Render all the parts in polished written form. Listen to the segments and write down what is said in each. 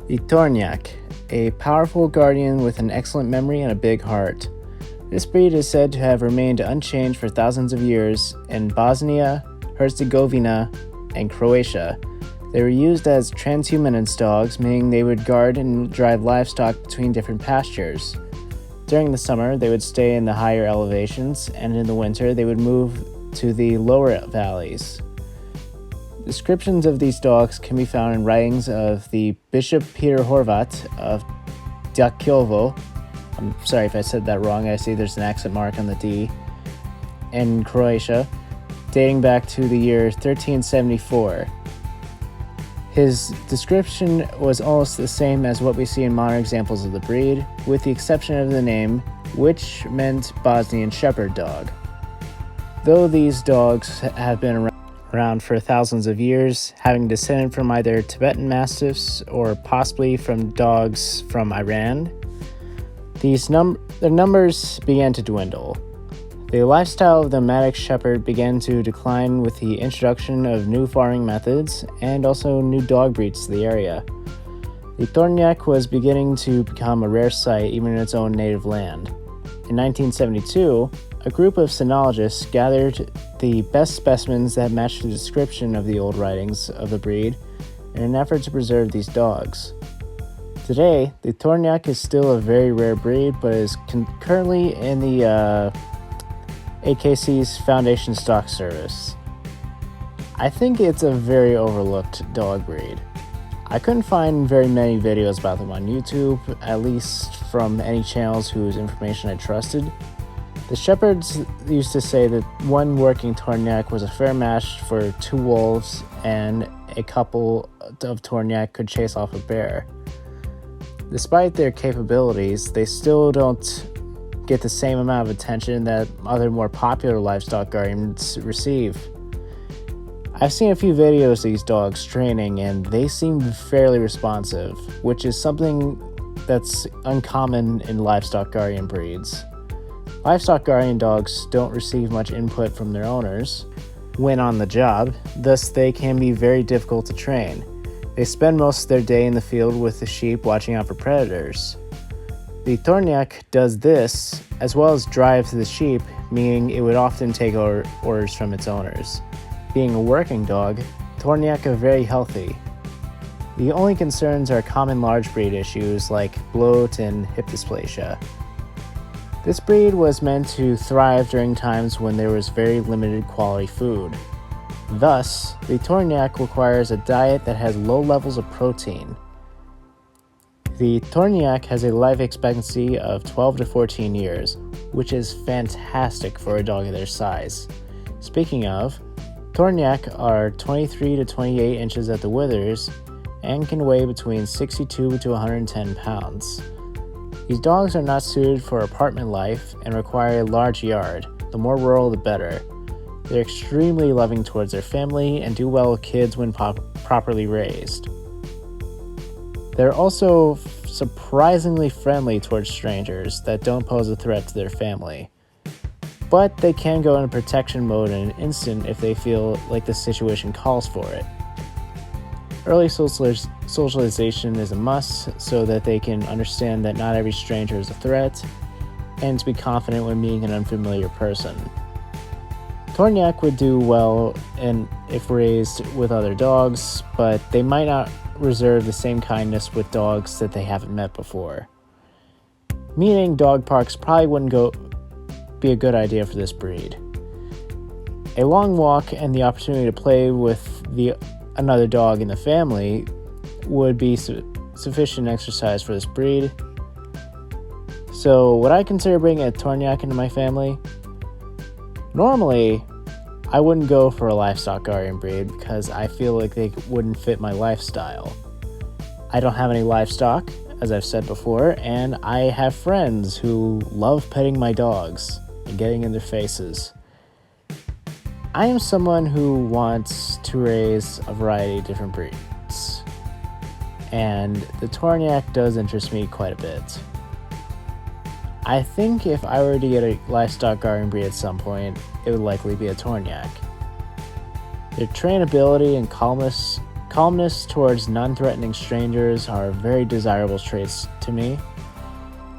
The Tornjak, a powerful guardian with an excellent memory and a big heart. This breed is said to have remained unchanged for thousands of years in Bosnia, Herzegovina, and Croatia. They were used as transhumanist dogs, meaning they would guard and drive livestock between different pastures. During the summer, they would stay in the higher elevations, and in the winter, they would move to the lower valleys. Descriptions of these dogs can be found in writings of the Bishop Peter Horvat of Đakovo. I'm sorry if I said that wrong, I see there's an accent mark on the D. In Croatia, dating back to the year 1374. His description was almost the same as what we see in modern examples of the breed, with the exception of the name, which meant Bosnian Shepherd dog. Though these dogs have been around for thousands of years, having descended from either Tibetan Mastiffs or possibly from dogs from Iran, their numbers began to dwindle. The lifestyle of the nomadic shepherd began to decline with the introduction of new farming methods and also new dog breeds to the area. The Tornjak was beginning to become a rare sight even in its own native land. In 1972, a group of cynologists gathered the best specimens that matched the description of the old writings of the breed in an effort to preserve these dogs. Today, the Tornjak is still a very rare breed, but is currently in the AKC's Foundation Stock Service. I think it's a very overlooked dog breed. I couldn't find very many videos about them on YouTube, at least from any channels whose information I trusted. The shepherds used to say that one working Tornjak was a fair match for two wolves, and a couple of Tornjak could chase off a bear. Despite their capabilities, they still don't get the same amount of attention that other more popular livestock guardians receive. I've seen a few videos of these dogs training, and they seem fairly responsive, which is something that's uncommon in livestock guardian breeds. Livestock guardian dogs don't receive much input from their owners when on the job, thus they can be very difficult to train. They spend most of their day in the field with the sheep watching out for predators. The Tornjak does this, as well as drive the sheep, meaning it would often take orders from its owners. Being a working dog, Tornjak are very healthy. The only concerns are common large breed issues like bloat and hip dysplasia. This breed was meant to thrive during times when there was very limited quality food. Thus, the Tornjak requires a diet that has low levels of protein. The Tornjak has a life expectancy of 12 to 14 years, which is fantastic for a dog of their size. Speaking of, Tornjak are 23 to 28 inches at the withers and can weigh between 62 to 110 pounds. These dogs are not suited for apartment life and require a large yard. The more rural, the better. They're extremely loving towards their family and do well with kids when properly raised. They're also surprisingly friendly towards strangers that don't pose a threat to their family. But they can go into protection mode in an instant if they feel like the situation calls for it. Early socialization is a must so that they can understand that not every stranger is a threat, and to be confident when meeting an unfamiliar person. Tornjak would do well if raised with other dogs, but they might not reserve the same kindness with dogs that they haven't met before. Meaning dog parks probably wouldn't be a good idea for this breed. A long walk and the opportunity to play with another dog in the family would be sufficient exercise for this breed. So would I consider bringing a Tornjak into my family? Normally, I wouldn't go for a livestock guardian breed because I feel like they wouldn't fit my lifestyle. I don't have any livestock, as I've said before, and I have friends who love petting my dogs and getting in their faces. I am someone who wants to raise a variety of different breeds, and the Tornjak does interest me quite a bit. I think if I were to get a livestock guardian breed at some point, it would likely be a Tornjak. Their trainability and calmness Calmness towards non-threatening strangers are very desirable traits to me.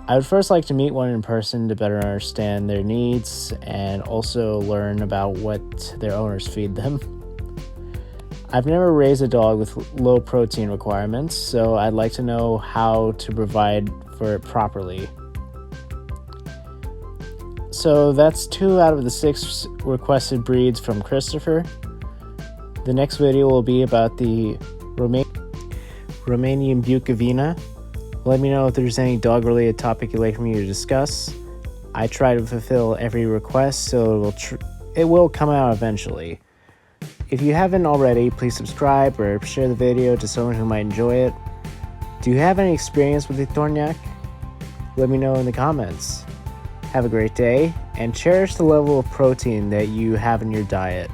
I would first like to meet one in person to better understand their needs and also learn about what their owners feed them. I've never raised a dog with low protein requirements, so I'd like to know how to provide for it properly. So that's 2 out of the 6 requested breeds from Christopher. The next video will be about the Romanian Bukovina. Let me know if there's any dog-related topic you'd like me to discuss. I try to fulfill every request, so it will come out eventually. If you haven't already, please subscribe or share the video to someone who might enjoy it. Do you have any experience with the Tornjak? Let me know in the comments. Have a great day, and cherish the level of protein that you have in your diet.